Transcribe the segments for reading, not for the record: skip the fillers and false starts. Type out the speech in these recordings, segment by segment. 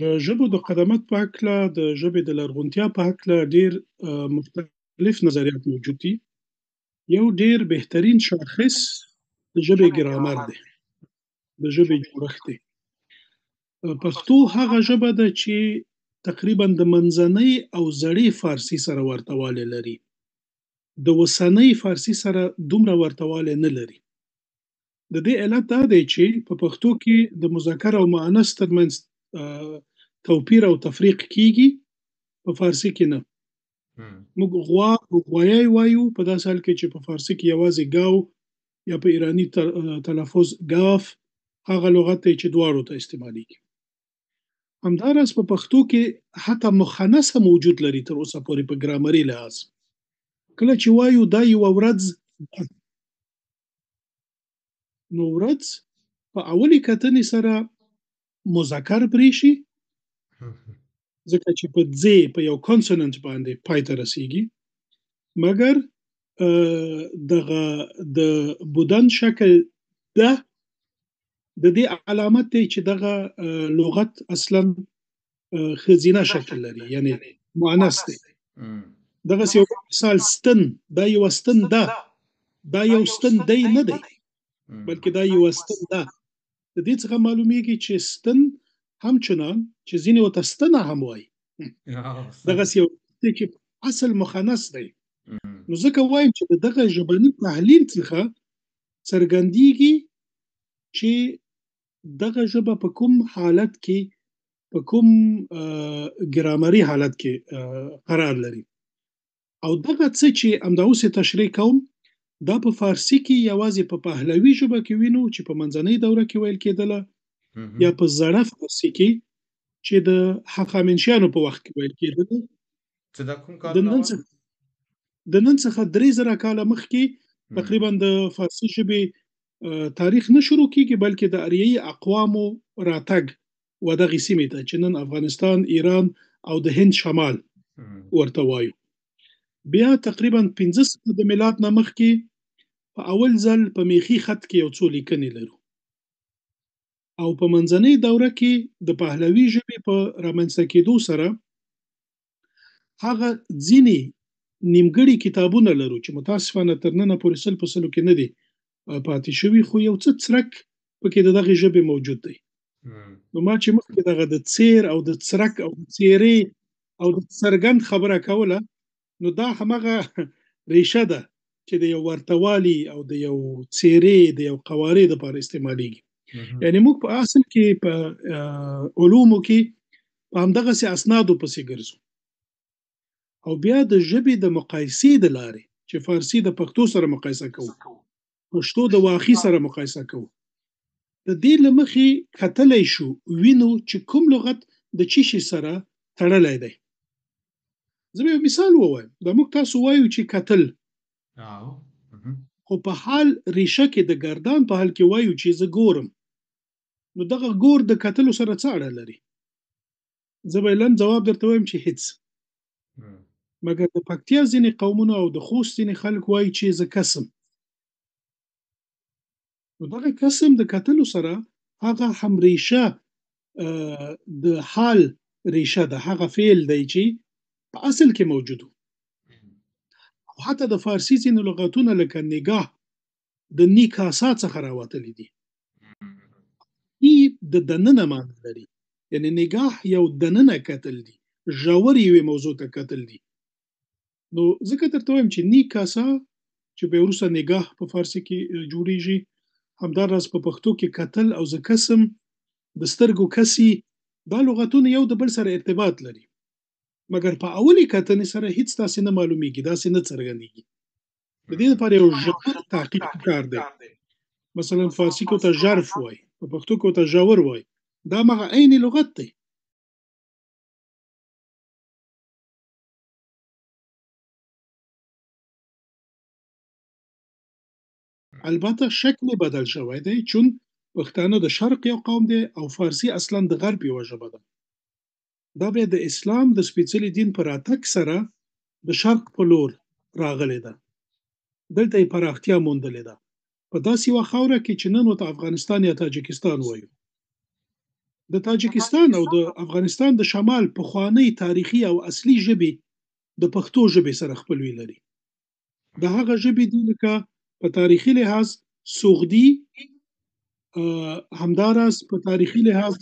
د ژبو د قدامت په هکله، د ژبې د لرغونتیا په هکله ډېر مختلف نظریات موجود دي. یو ډېر بهترین شاخص د ژبې ګرامر دی، د ژبې جوړښت دی. پښتو هغه ژبه ده چې تقریبا د منځنۍ او زړې فارسي سره ورته والی لري. د اوسنۍ فارسي سره دومره ورته والی نه لري. د دې علت دا دی چې په پښتو کې د مذکر او مؤنث ترمنځ توپیر او تفریق کیږي، په فارسي کې نه. موږ غوا او غوایی وایو په داسې حال کې چې په فارسي کې یوازې ګاو یا په ایرانی تلفظ ګاف هغه لغت دی چې دواړو ته استعمالیږي. همداراز په پښتو کې حتی مخنث هم وجود لري تر اوسه پورې په ګرامري لحاظ. کله چې وایو دا یوه ورځ ده، نو ورځ په اولې کتنې سره مذکر بریښي، ځکه چې په ځې په یو کانسوننت باندې پای ته رسیږي، مګر دغه د بودن شکل ده د دې علامت دی چې دغه لغت اصلا ښځینه شکل لري، یعنی مؤنث دی. دغسې یو مثال ستن، دا یوه ستن ده، دا یو ستن دی نه دی، بلکې دا یوه ستن ده. د دې څخه معلومیږي چې ستن همچنان چې ځینې ورته ستنه هم وایي، دغسې یو دی چې اصل مخنث دی. نو ځکه وایم چې د دغه ژبني تحلیل څخه څرګندیږي چې دغه ژبه په کوم حالت کې، په کوم ګرامري حالت کې قرار لري. او دغه څه چې همدا اوس یې تشریح کوم، دا په فارسي کې یوازې په پهلوي ژبه کې وینو چې په منځنۍ دوره کې ویل کېدله، یا په زړه فارسي کې چې د هخامنشیانو په وخت کې ویل کېدله. چې دا کوم کال د نن څخه 3000 کاله مخکې تقریبا د فارسي ژبې تاریخ نه شروع کیږي، بلکې د اریایي اقوامو راتګ و دغې سیمې ته چې نن افغانستان، ایران او د هند شمال ورته وایو. بیا تقریبا 1500 د میلاد نه مخکې په اول ځل په میخي خط کې یو څو لیکنې لرو، او په منځنۍ دوره کې د پهلوي ژبې په رامنځته کېدو سره هغه ځینې نیمګړي کتابونه لرو چې متاسفانه تر ننه پورې 100% کې نه دي پاتې شوي، خو یو څه څرک پکې د دغې ژبې موجود دی. نو ما چې مخکې دغه د څیر او د څرک او د څیرې او د څرګند خبره کوله، نو دا همغه ریشه ده چې د یو ورتهوالي او د یو څیرې د یو قوارې دپاره استعمالیږي. یعنی موږ په اصل کې په علومو کې په همدغسې اسنادو پسې ګرځو، او بیا د ژبې د مقایسې د لارې چې فارسي د پښتو سره مقایسه کوو، پښتو د واخي سره مقایسه کوو، د دې له مخې کتلی شو وینو چې کوم لغت د چی شي سره تړلی دی. زه به یو مثال ووایم. دا موږ تاسو وایو چې کتل، خو په حال ریشه کې د گردان په حال کې وایو چې زه ګورم. نو دغه ګور د کتلو سره څه اړه لري؟ زه به لنډ ځواب درته وایم چې هیڅ. مګر د پکتیا ځینې قومونه او د خوست ځینې خلک وایي چې زه کسم. نو دغه کسم د کتلو سره هغه هم ریشه د حال ریشه ده، هغه فعل دی چې په اصل کې موجود و. او حتی د فارسي ځینې لغتونه لکه نگاه د نیکاسا څخه راوتلي دي. ای د دننه معنی لري، یعنی نگاه یو دننه کتل دي، ژور یوې موضوع ته کتل دي. نو ځکه درته وایم چې نیکاسا چې بیا وروسته نگاه په فارسي کې جوړیږي، همداراز په پښتو کې کتل او زه کسم د سترګو کسي، دا لغتونه یو د بل سره ارتباط لري، مګر په اولي کتنې سره هیڅ داسې نه معلومیږي، داسې نه څرګندیږي. د دې لپاره یو ژور تحقیق پکار دی. مثلا فارسي کې ورته ژرف وایي، په پښتو کې ورته ژور وایي، دا همغه عین لغت دی. البته شکل بدل شوی دی، چون پښتانه د شرق یو قوم دی او فارسي اصلا د غرب یوه ژبه ده. دا بیا د اسلام د سپېڅلي دین په راتګ سره د شرق په لور راغلی ده، دلته یې پراختیا موندلې ده په داسې یوه خاوره کې چې نن ورته افغانستان یا تاجکستان وایو. د تاجکستان او د افغانستان د شمال پخوانی تاریخي او اصلي ژبې د پښتو ژبې سره خپلوي لري. د هغه ژبې دي لکه په تاریخي لحاظ سوغدي، همداراز په تاریخي لحاظ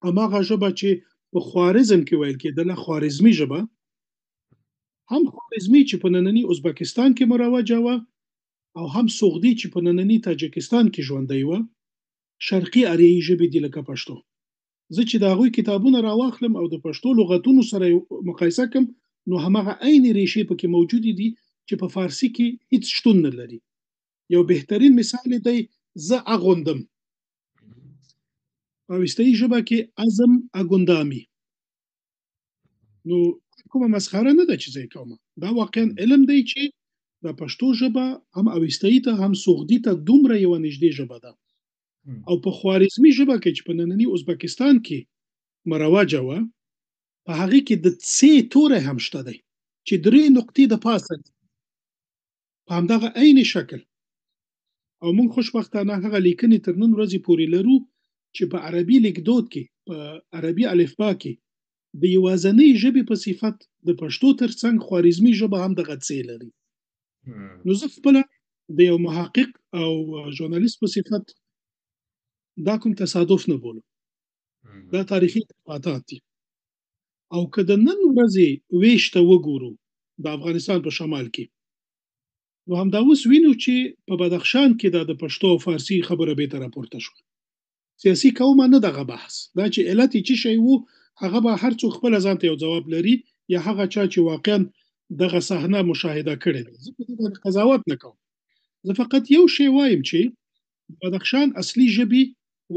هماغه ژبه چې په خوارزم کې ویل کېدله، خوارزمي ژبه، هم خوارزمي چې په ننني ازبکستان کې مروجه وه، او هم سوغدي چې په ننني تاجکستان کې ژوندۍ وه. شرقي اریایي ژبې دي لکه پښتو. زه چې د هغوی کتابونه راواخلم او د پښتو لغتونو سره مقایسه کړم، نو هماغه عین ریښې پکې موجودې دي چې په فارسي کې هیڅ شتون نه لري. یو بهترین مثال یې دی زه اغوندم، په اوسطایي ژبه کې ازم اګوندامي. نو کومه مسخره نه ده چې زه یې کومه، دا واقعا علم دی چې د پښتو ژبه هم اوسطایي ته هم سوغدي ته دومره یوه نږدې ژبه ده. او په خوارزمي ژبه کې چې په ننني ازبکستان کې مروجه وه، په هغې کې د څې توری هم شته دی چې 3 نقطې د پاسه دي په همدغه عین شکل. او موږ خوشبختانه هغه لیکنې تر نن ورځې پورې لرو چې په عربي لیکدود کې، په عربي الفبا کې د یوازنۍ ژبې په صفت د پښتو ترڅنګ خوارزمي ژبه هم دغه څې لري. نو زه خپله د یو محقق او ژورنالیست په صفت دا کوم تصادف نه بولم، دا تاریخي اتفاقات دي. او که د نن ورځې ویش ته وګورو د افغانستان په شمال کې، نو همدا اوس وینو چې په بدخشان کې دا د پښتو او فارسي خبره بیرته راپورته شوه. سیاسي کومه نه دغه بحث دا چې علت یې څه شی وو، هغه به هر څوک خپله ځان ته یو ځواب لري، یا هغه چا چې واقعا دغه صحنه مشاهده کړې ده. زه په دې باندې قضاوت نه کوم، زه فقط یو شی وایم چې بدخشان اصلي ژبې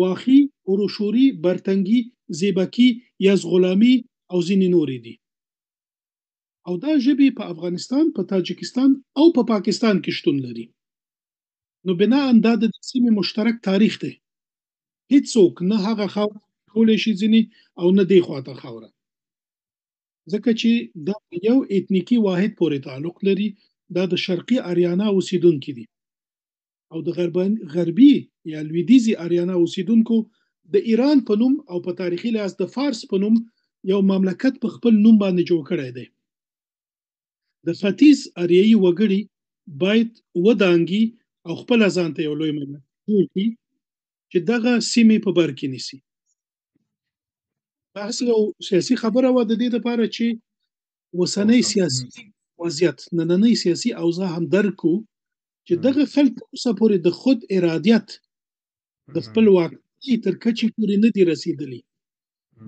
واخي، اروشوري، برتنګي، زیبکي، یزغلامي او ځینې نورې دي. او دا ژبې په افغانستان، په تاجکستان او په پاکستان کې شتون لري. نو بناء دا د سیمې مشترک تاریخ دی. هیڅوک نه هغه خاوره کولی شي ځینې او نه دی خواته خاوره، ځکه چې دا یو اتنیکي واحد پورې تعلق لري. دا د شرقي اریانا اوسیدونکي دي، او د غربي یا لویدیځي اریانا اوسیدونکو د ایران په نوم او په تاریخي لحاظ د فارس په نوم یو مملکت په خپل نوم باندې جوړ کړی دی. د ختیځ اریایي وګړي باید ودانګي او خپل ځان ته یو لوی مملکت جوړ کړي چې دغه سیمې په بر کې نیسي. بحث یو سیاسي خبره وه د دې لپاره چې اوسنی سیاسي وضعیت، نننۍ سیاسي اوضاع هم درک کړو چې دغه خلک اوسه پورې د خود ارادیت د خپل واکمنۍ تر کچې پورې نه دي رسېدلي.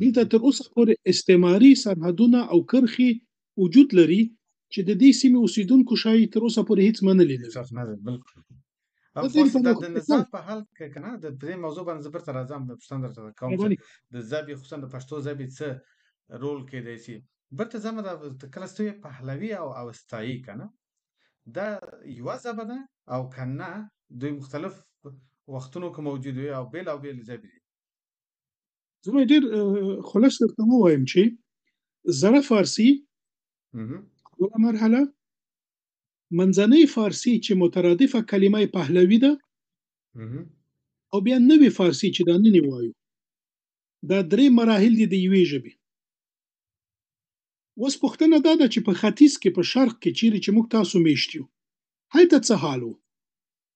دلته تر اوسه پورې استعماري سرحدونه او کرښې وجود لري چې د دې سیمې اوسیدونکو شاید تر اوسه پورې هیڅ منلي نه وي. بالکل. او فارس د نظام په حال کې کنه د دې موضوع باندې زبر تر اعظم د پښتون درته کوم چې د ژبې خصوصا د پښتو ژبې څه رول کې دی چې برته زموږ د کلستوی پهلوي او اوستایي کنه دا یو ژبه ده او کنه دوی مختلف وختونو کې موجود وي او بیل ژبې دي. زه ډېر خلاص درته ووایم چې زړه فارسي اوله مرحله، منځنۍ فارسي چې مترادفه کلمه پهلوي ده، او بیا نوې فارسي چې دا نن وایو. دا 3 مراحل دي د یوې ژبې. اوس پوښتنه دا ده چې په ختیځ کې، په شرق کې چیرې چې موږ تاسو میشت یو، هلته څه حال و؟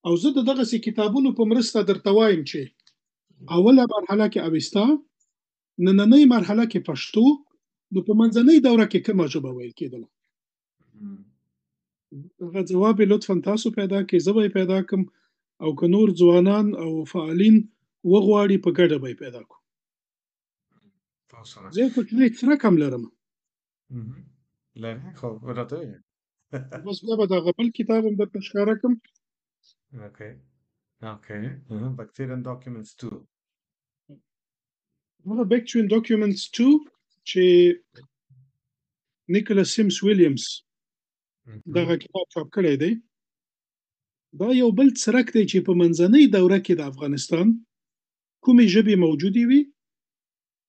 او زه د دغسې کتابونو په مرسته درته وایم چې اوله مرحله کې اوستا، نننۍ مرحله کې پښتو، نو په منځنۍ دوره کې کومه ژبه ویل کېدله؟ هغه ځواب یې لطفا تاسو پیدا کړئ، زه به یې پیدا کړم، او که نور ځوانان او فعالین وغواړي په ګډه به یې پیدا کړو. زه یو کوچنی څرک هم لرم. لرې؟ خو راته وایه. بس بیا به دغه بل کتاب هم درته ښکاره کړم. اوکې. Bacterian Documents 2. هغه Bacterian Documents 2 چې نیکولاس سیمس ویلیامز دغه کتاب چاپ کړی دی، دا یو بل څرک دی چې په منځنۍ دوره کې د افغانستان کومې ژبې موجودې وي،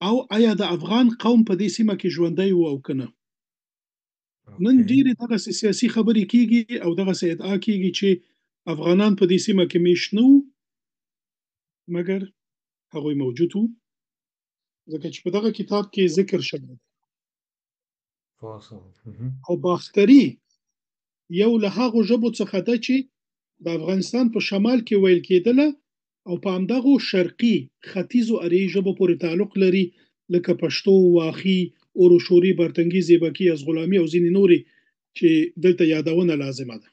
او آیا د افغان قوم په دې سیمه کې ژوندی و او که نه. نن ډېرې دغسې سیاسي خبرې کېږي او دغسې ادعا کېږي چې افغانان په دې سیمه کې میشت نه وو، مګر هغوی موجود وو. ځکه چې په دغه کتاب کې ذکر شوی دی. پوه شوم. او باختري یو له هغو ژبو څخه ده چې د افغانستان په شمال کې ویل کېدله او په همدغو شرقي ختیځو اریایي ژبو پورې تعلق لري، لکه پښتو، واخي، اوروشوري، برتنګي، زیبکي، ازغلامي او ځینې نورې چې دلته یادونه لازمه ده.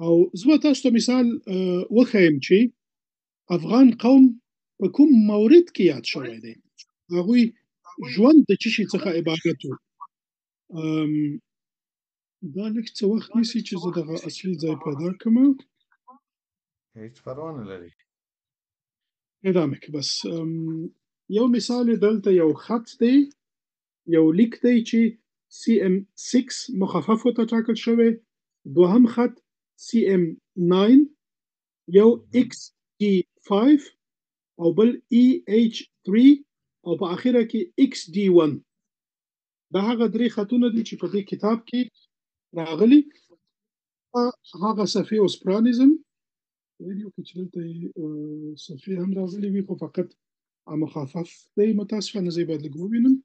او زه تاسو ته مثال وښیم چې افغان قوم په کوم مورد کې یاد شوی دی. هغوی ژوند د څه شي څخه عبارت و. دا لږ څه وخت نیسي چې زه دغه اصلي ځای پیدا کړم. هیڅ پروا نه لري. ادامه کې بس یو مثال دلته یو خط دی، یو لیک دی چې CM6 مخفف ته ټاکل شوی، دوهم خط CM9، یو XD5 او بل EH3 او په اخره کې XD1. دا هغه درې خطونه دي چې په دې کتاب کې راغلي. هغه صفحې اوس پرانیزم ویډیو کې چې دلته صفحې هم راغلي وي، خو فقط مخفف دی متاسفانه. زه باید لږ ووینم.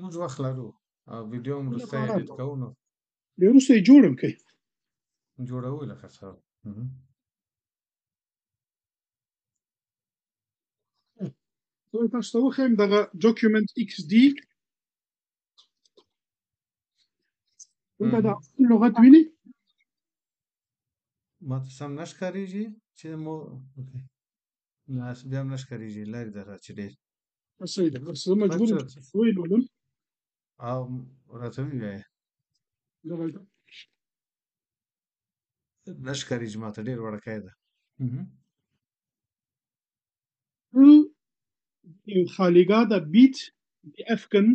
موږ وخت لرو او ویډیو هم وروسته ایډیټ کوو، نو بیا وروسته یې جوړم کوي جوړوو لکه څه. زه تاسو ته وښیم دغه ډاکیومنټ XD. دلته د لغت ویني، ما ته سم نه ښکارېږي چې مو نه بیا هم نه ښکارېږي، لرې ده چې ډېر صحیح ده. بس زه مجبور یم چې ویلولم او راته ووایه. نه ښکارېږي ما ته، ډېر وړوکی ده. Khaligada beat the Afghan,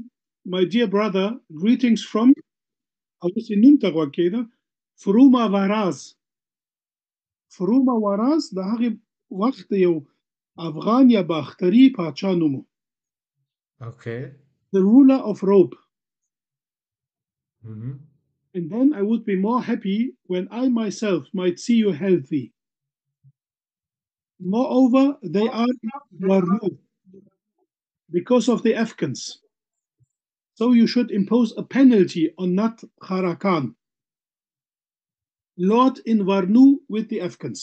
my dear brother, greetings from او داسې نوم ته غوږ کېده، فروما واراز. فروما واراز د هغې وخت یو افغان یا باختري پاچا نوم و. Okay. The ruler of Robe. And then I would be more happy when I myself might see you healthy. Moreover, they are Warnu because of the Afghans. So you should impose a penalty on Nat Kharakan, Lord in Warnu with the Afghans.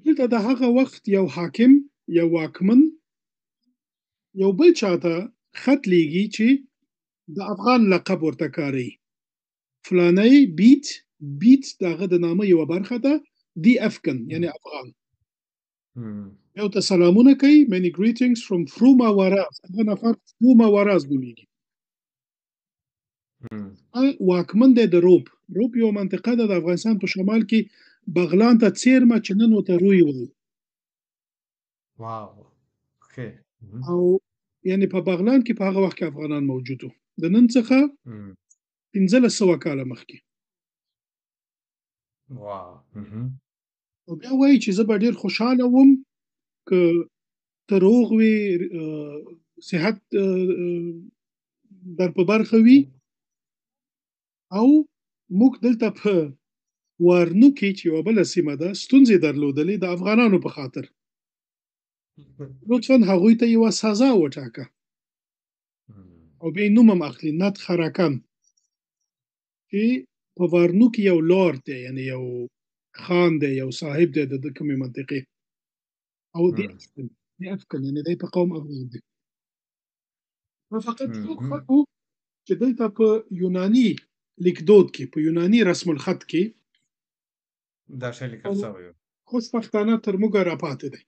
دلته د هغه وخت یو حاکم، یو واکمن، یو بل چاته خط لیږي چې د افغان لقب ورته کاروي. فلانی بیت د هغه د نامه یوه برخه ده، دی افغان یعنی افغان. یو ته سلامونه کوي، many greetings from فروما واراز. هغه نفر فروما واراز نومیږي. واکمن دی د روب. روب یو منطقه ده د افغانستان په شمال کې، بغلان ته څیرمه چې نن ورته روی وایي. واو. اوکې. او یعنی په بغلان کې په هغه وخت کې افغانان موجود وو، د نن څخه 1500 کاله مخکې. واو. او بیا وایي چې زه به ډېر خوشحاله وم که ته روغ وي، صحت در په برخه وي، او موږ دلته په وارنو کې چې یوه بله سیمه ده ستونزې درلودلې د افغانانو په خاطر. لطفا هغوی ته یوه سزا وټاکه. او بیا نوم هم اخلي، نت خرکن، چې په وارنو کې یو لارد دی، یعنی یو خان دی، یو صاحب دی د کومې منطقې. او دی افغان یعنی دی په قوم افغان دی. فقط څوک خط و چې دلته په یوناني لیکدود کې، په یوناني رسم الخط کې دا شی لیکل شوی و. خوشبختانه تر موږه راپاتې دی.